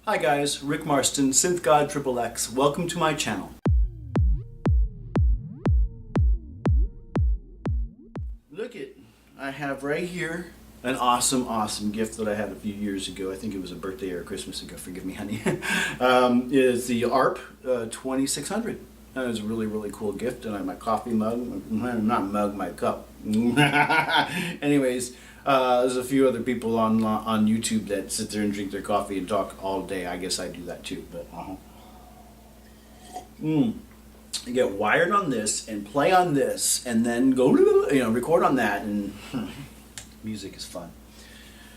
Hi guys, Rik Marston, SynthgodXXX. Welcome to my channel. Look it, I have right here an awesome gift that I had a few years ago. I think it was a birthday or Christmas ago, forgive me honey. It's the ARP 2600. That was a really cool gift, and I have my coffee mug, not mug, my cup. Anyways, there's a few other people on YouTube that sit there and drink their coffee and talk all day. I guess I do that too, but you get wired on this and play on this and then go, record on that, and music is fun.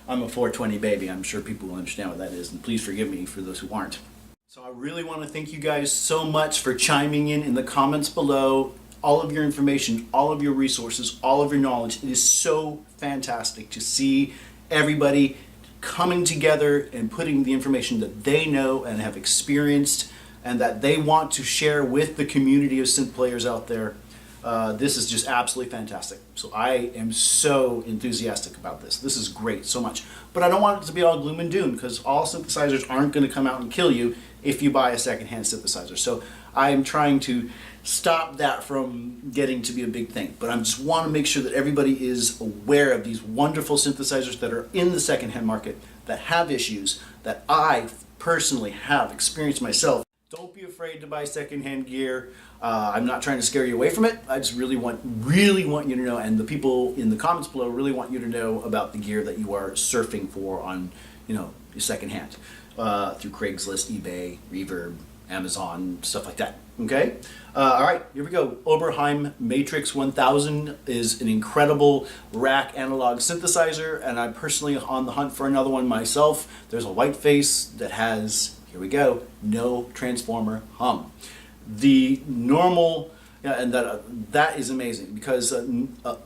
I'm a 420 baby. I'm sure people will understand what that is, and please forgive me for those who aren't. So I really want to thank you guys so much for chiming in the comments below. All of your information, all of your resources, all of your knowledge. It is so fantastic to see everybody coming together and putting the information that they know and have experienced and that they want to share with the community of synth players out there. This is just absolutely fantastic. So I am so enthusiastic about this. This is great, so much. But I don't want it to be all gloom and doom, because all synthesizers aren't going to come out and kill you if you buy a secondhand synthesizer. So I'm trying to stop that from getting to be a big thing. But I just want to make sure that everybody is aware of these wonderful synthesizers that are in the secondhand market, that have issues, that I personally have experienced myself. Don't be afraid to buy secondhand gear. I'm not trying to scare you away from it. I just really want you to know, and the people in the comments below really want you to know about the gear that you are surfing for on, your secondhand through Craigslist, eBay, Reverb, Amazon, stuff like that. Okay. All right. Here we go. Oberheim Matrix 1000 is an incredible rack analog synthesizer, and I'm personally on the hunt for another one myself. There's a white face that has, here we go, no transformer hum. The normal, and that is amazing, because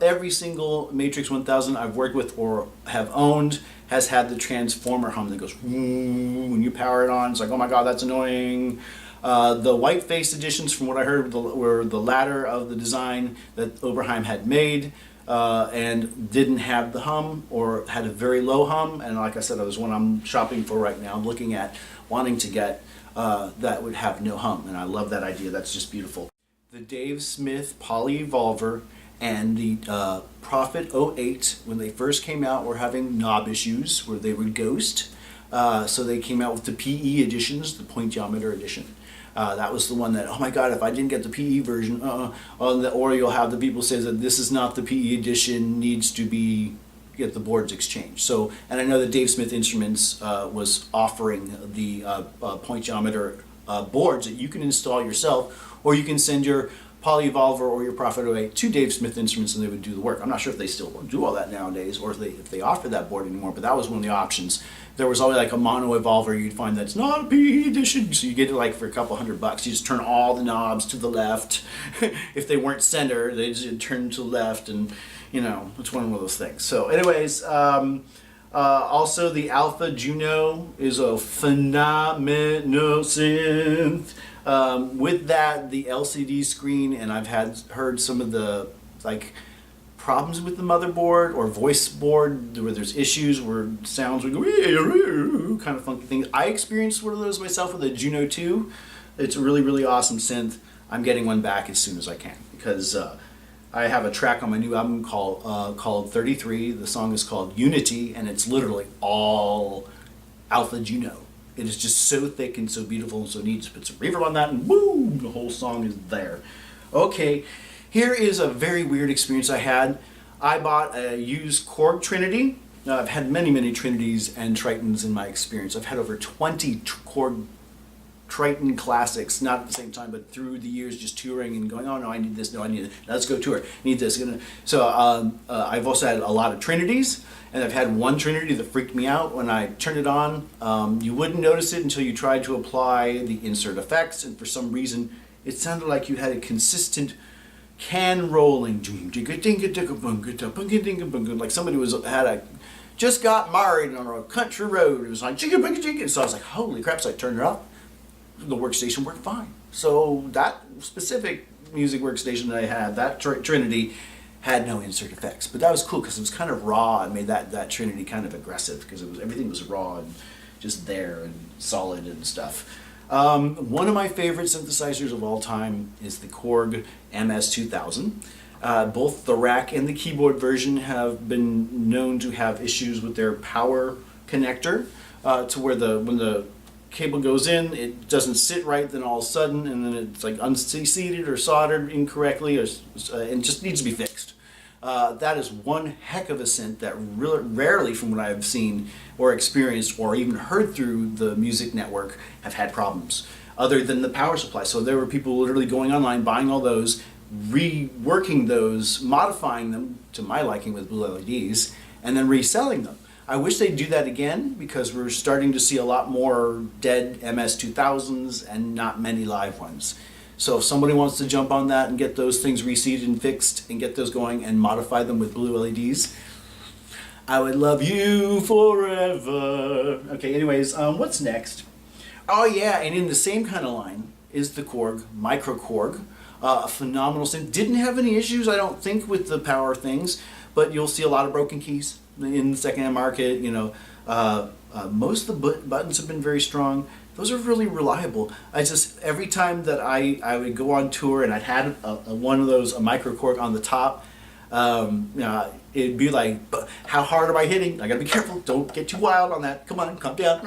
every single Matrix 1000 I've worked with or have owned has had the transformer hum that goes when you power it on. It's like, oh my god, that's annoying. The white face editions, from what I heard, were the latter of the design that Oberheim had made, and didn't have the hum, or had a very low hum. And like I said, that was one I'm shopping for right now. I'm looking at wanting to get that would have no hum, and I love that idea. That's just beautiful. The Dave Smith Poly Evolver and the Prophet 08, when they first came out, were having knob issues where they would ghost. So they came out with the PE editions, the Pointiometer edition. That was the one that, oh my god, if I didn't get the PE version, or you'll have the people say that this is not the PE edition, needs to be, get the boards exchanged. So, and I know that Dave Smith Instruments was offering the Pointiometer boards that you can install yourself, or you can send your Poly Evolver or your Prophet 08 to Dave Smith Instruments and they would do the work. I'm not sure if they still do all that nowadays, or if they offer that board anymore, but that was one of the options. There was always like a mono evolver you'd find that's not a PE edition, so you get it like for a couple $100. You just turn all the knobs to the left. If they weren't center, they just turn to the left, and it's one of those things. So anyways, also the Alpha Juno is a phenomenal synth. With that, the LCD screen, and I've heard some of the problems with the motherboard or voice board where there's issues where sounds would go kind of funky things. I experienced one of those myself with a Juno 2. It's a really awesome synth. I'm getting one back as soon as I can, because I have a track on my new album called 33. The song is called Unity, and it's literally all Alpha Juno. It is just so thick and so beautiful and so neat. Just put some reverb on that and boom, the whole song is there. Okay, here is a very weird experience I had. I bought a used Korg Trinity. Now, I've had many Trinities and Tritons in my experience. I've had over 20 Korg Triton classics, not at the same time, but through the years, just touring and going, oh no, I need this, no, I need it, let's go tour, need this. So I've also had a lot of Trinities, and I've had one Trinity that freaked me out when I turned it on. You wouldn't notice it until you tried to apply the insert effects, and for some reason, it sounded like you had a consistent can rolling, like somebody just got married on a country road. It was like, so I was like, holy crap, so I turned it off. The workstation worked fine. So that specific music workstation that I had, that Trinity, had no insert effects. But that was cool because it was kind of raw and made that Trinity kind of aggressive, because everything was raw and just there and solid and stuff. One of my favorite synthesizers of all time is the Korg MS-2000. Both the rack and the keyboard version have been known to have issues with their power connector, to where when the cable goes in, it doesn't sit right, then all of a sudden, and then it's like unseated or soldered incorrectly, and just needs to be fixed. That is one heck of a synth that rarely, from what I've seen or experienced or even heard through the music network, have had problems other than the power supply. So there were people literally going online, buying all those, reworking those, modifying them to my liking with blue LEDs, and then reselling them. I wish they'd do that again, because we're starting to see a lot more dead MS-2000s and not many live ones. So if somebody wants to jump on that and get those things reseated and fixed and get those going and modify them with blue LEDs, I would love you forever. Okay, anyways, what's next? Oh yeah, and in the same kind of line is the Korg, Micro Korg. A phenomenal synth. Didn't have any issues, I don't think, with the power things, but you'll see a lot of broken keys in the secondhand market. You know, most of the buttons have been very strong. Those are really reliable. Every time that I would go on tour and I'd had one of those, a Micro Korg on the top, you know, it'd be like, how hard am I hitting? I gotta be careful, don't get too wild on that. Come on, calm down.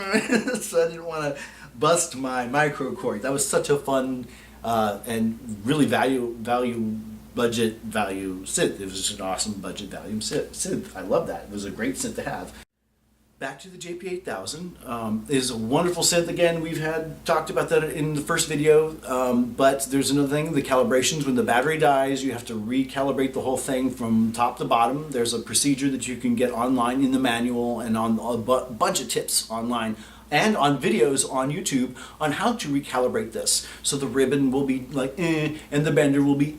So I didn't want to bust my Micro Korg. That was such a fun and really budget value synth. It was just an awesome budget value synth. I love that. It was a great synth to have. Back to the JP8000 is a wonderful synth. Again, we've talked about that in the first video, but there's another thing, the calibrations. When the battery dies, you have to recalibrate the whole thing from top to bottom. There's a procedure that you can get online in the manual and on a bunch of tips online and on videos on YouTube on how to recalibrate this. So the ribbon will be like and the bender will be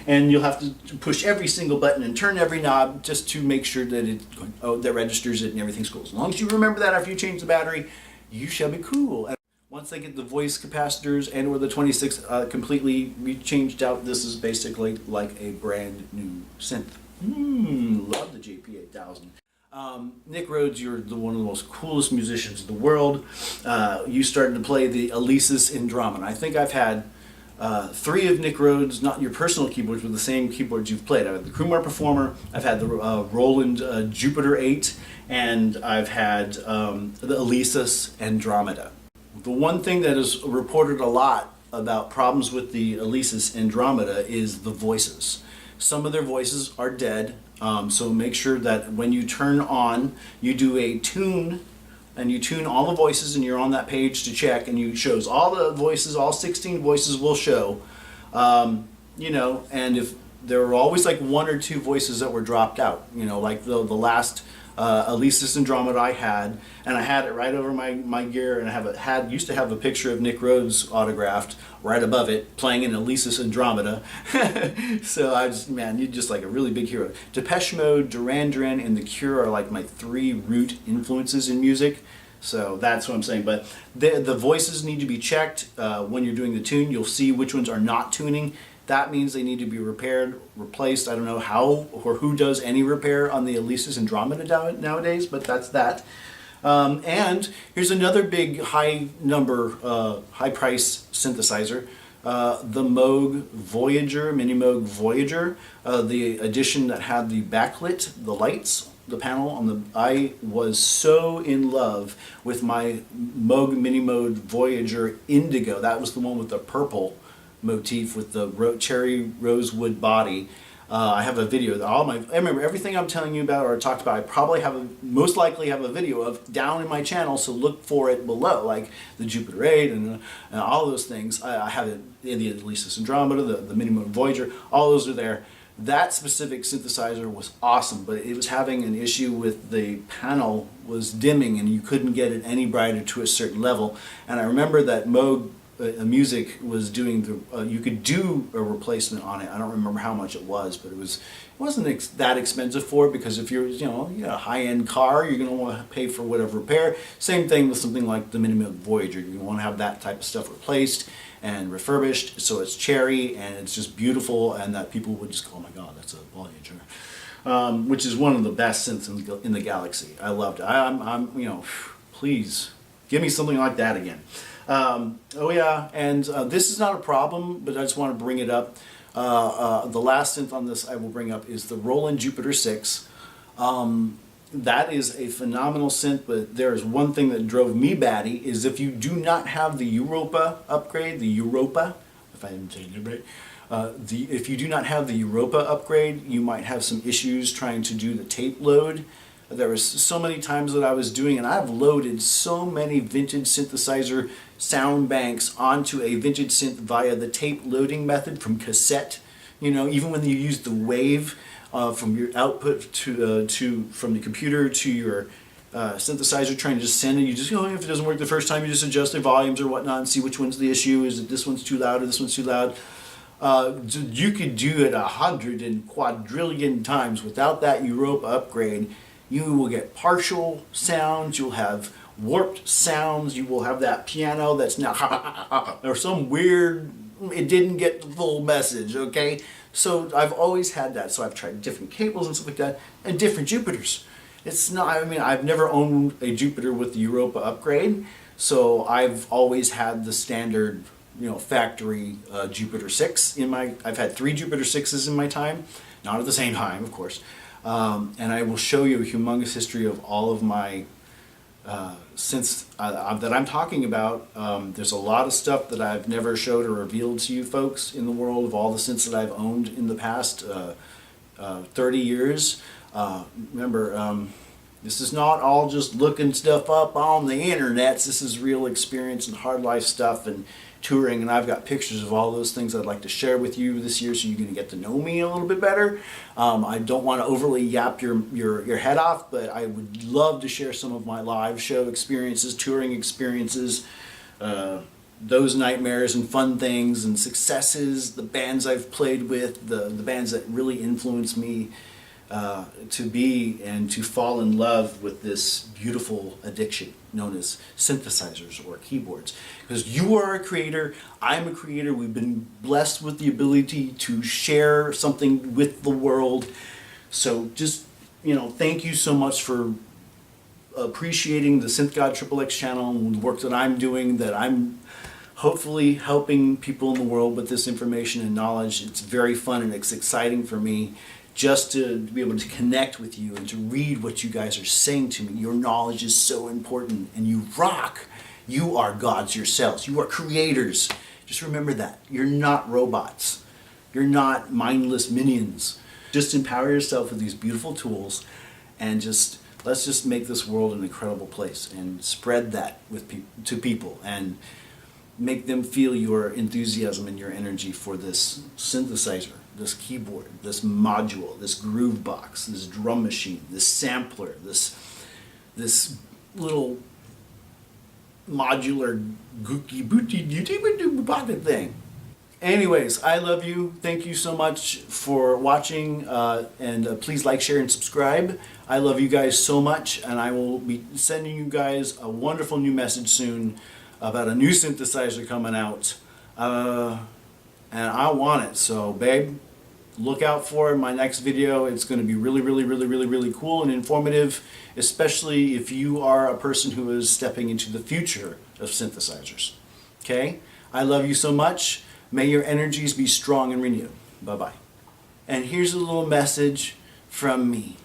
and you'll have to push every single button and turn every knob just to make sure that that registers it and everything's cool. As long as you remember that after you change the battery, you shall be cool. And once they get the voice capacitors and or the 26 completely changed out, this is basically like a brand new synth. Love the JP8000. Nick Rhodes, you're one of the most coolest musicians in the world. You started to play the Alesis Andromeda. I think I've had 3 of Nick Rhodes, not your personal keyboards, but the same keyboards you've played. I've had the Crewmar Performer, I've had the Roland Jupiter-6, and I've had the Alesis Andromeda. The one thing that is reported a lot about problems with the Alesis Andromeda is the voices. Some of their voices are dead. So make sure that when you turn on, you do a tune, and you tune all the voices, and you're on that page to check, and you shows all the voices, all 16 voices will show. You know, and if there were always like 1 or 2 voices that were dropped out, you know, like the last Alesis Andromeda I had, and I had it right over my gear, and I used to have a picture of Nick Rhodes autographed right above it, playing an Alesis Andromeda. So you're just like a really big hero. Depeche Mode, Duran Duran, and The Cure are like my 3 root influences in music. So that's what I'm saying. But the voices need to be checked when you're doing the tune. You'll see which ones are not tuning. That means they need to be repaired, replaced. I don't know how or who does any repair on the Alesis Andromeda nowadays, but that's that. And here's another big high price synthesizer, the Moog Voyager, Mini Moog Voyager, the edition that had the backlit, the lights, the panel I was so in love with my Moog Mini Moog Voyager Indigo. That was the one with the purple motif with the cherry rosewood body. I have a video. I remember everything I'm telling you about or talked about. I probably most likely have a video of down in my channel. So look for it below, like the Jupiter-8 and all those things. I have it in the Alesis Andromeda, the Mini Moog Voyager. All those are there. That specific synthesizer was awesome, but it was having an issue with the panel was dimming, and you couldn't get it any brighter to a certain level. And I remember that Moog Music was doing you could do a replacement on it. I don't remember how much it was, but it wasn't that expensive for it, because if you're you got a high-end car, you're going to want to pay for whatever repair. Same thing with something like the Mini Moog Voyager. You want to have that type of stuff replaced and refurbished so it's cherry and it's just beautiful, and that people would just go, oh my god, that's a Voyager, which is one of the best synths in the galaxy. I loved it. I'm please Give me something like that again. Oh yeah, and this is not a problem, but I just want to bring it up. The last synth on this I will bring up is the Roland Jupiter-6. That is a phenomenal synth, but there is one thing that drove me batty, is if you do not have the Europa upgrade, if I didn't say it right, if you do not have the Europa upgrade, you might have some issues trying to do the tape load. There was so many times that I was doing, and I've loaded so many vintage synthesizer sound banks onto a vintage synth via the tape loading method from cassette. You know, even when you use the wave from your output from the computer to your synthesizer, trying to just send it, you just, if it doesn't work the first time, you just adjust the volumes or whatnot and see which one's the issue. Is it this one's too loud or this one's too loud? You could do it 100 and quadrillion times without that Europa upgrade. You will get partial sounds, you'll have warped sounds, you will have that piano that's now or some weird, it didn't get the full message, okay? So I've always had that, so I've tried different cables and stuff like that, and different Jupiters. It's not, I mean, I've never owned a Jupiter with the Europa upgrade, so I've always had the standard, factory Jupiter-6 in my, I've had 3 Jupiter-6s in my time, not at the same time, of course. And I will show you a humongous history of all of my synths that I'm talking about. There's a lot of stuff that I've never showed or revealed to you folks in the world of all the synths that I've owned in the past 30 years. Remember, this is not all just looking stuff up on the internets. This is real experience and hard life stuff and touring, and I've got pictures of all those things I'd like to share with you this year, so you're going to get to know me a little bit better. I don't want to overly yap your head off, but I would love to share some of my live show experiences, touring experiences, those nightmares and fun things and successes, the bands I've played with, the bands that really influenced me to be and to fall in love with this beautiful addiction known as synthesizers or keyboards. Because you are a creator, I'm a creator, we've been blessed with the ability to share something with the world. So just, thank you so much for appreciating the SynthgodXXX channel and the work that I'm doing, that I'm hopefully helping people in the world with this information and knowledge. It's very fun and it's exciting for me just to be able to connect with you and to read what you guys are saying to me. Your knowledge is so important and you rock. You are gods yourselves. You are creators. Just remember that. You're not robots. You're not mindless minions. Just empower yourself with these beautiful tools and let's just make this world an incredible place and spread that to people and make them feel your enthusiasm and your energy for this synthesizer, this keyboard, this module, this groove box, this drum machine, this sampler, this little modular gooky booty pocket thing. Anyways, I love you. Thank you so much for watching, and please like, share, and subscribe. I love you guys so much, and I will be sending you guys a wonderful new message soon about a new synthesizer coming out. And I want it, so babe, look out for my next video. It's going to be really cool and informative, especially if you are a person who is stepping into the future of synthesizers. Okay? I love you so much. May your energies be strong and renewed. Bye-bye. And here's a little message from me.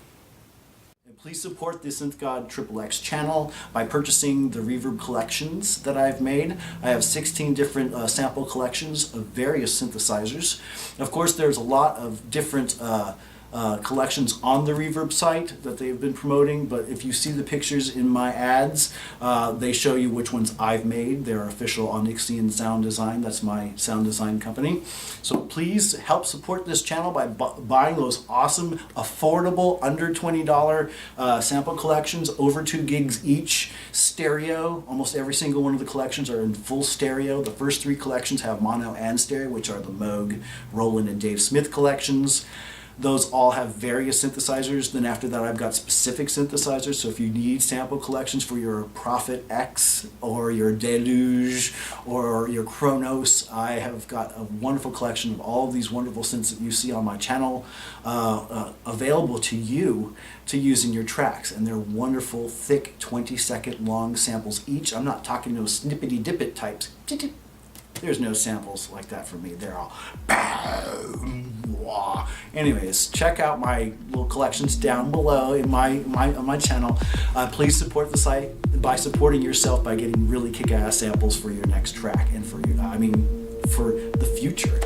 Please support the SynthgodXXX channel by purchasing the reverb collections that I've made. I have 16 different sample collections of various synthesizers. Of course, there's a lot of different collections on the reverb site that they've been promoting, but if you see the pictures in my ads, they show you which ones I've made. They're official Onyxian Sound Design. That's my sound design company. So please help support this channel by buying those awesome, affordable, under $20 sample collections, over 2 gigs each, stereo. Almost every single one of the collections are in full stereo. The first 3 collections have mono and stereo, which are the Moog, Roland, and Dave Smith collections. Those all have various synthesizers. Then after that, I've got specific synthesizers. So if you need sample collections for your Prophet X or your Deluge or your Kronos, I have got a wonderful collection of all of these wonderful synths that you see on my channel available to you to use in your tracks. And they're wonderful, thick, 20-second long samples each. I'm not talking those snippety-dippet types. There's no samples like that for me. They're all anyways, check out my little collections down below in my channel. Please support the site by supporting yourself by getting really kick-ass samples for your next track and for for the future.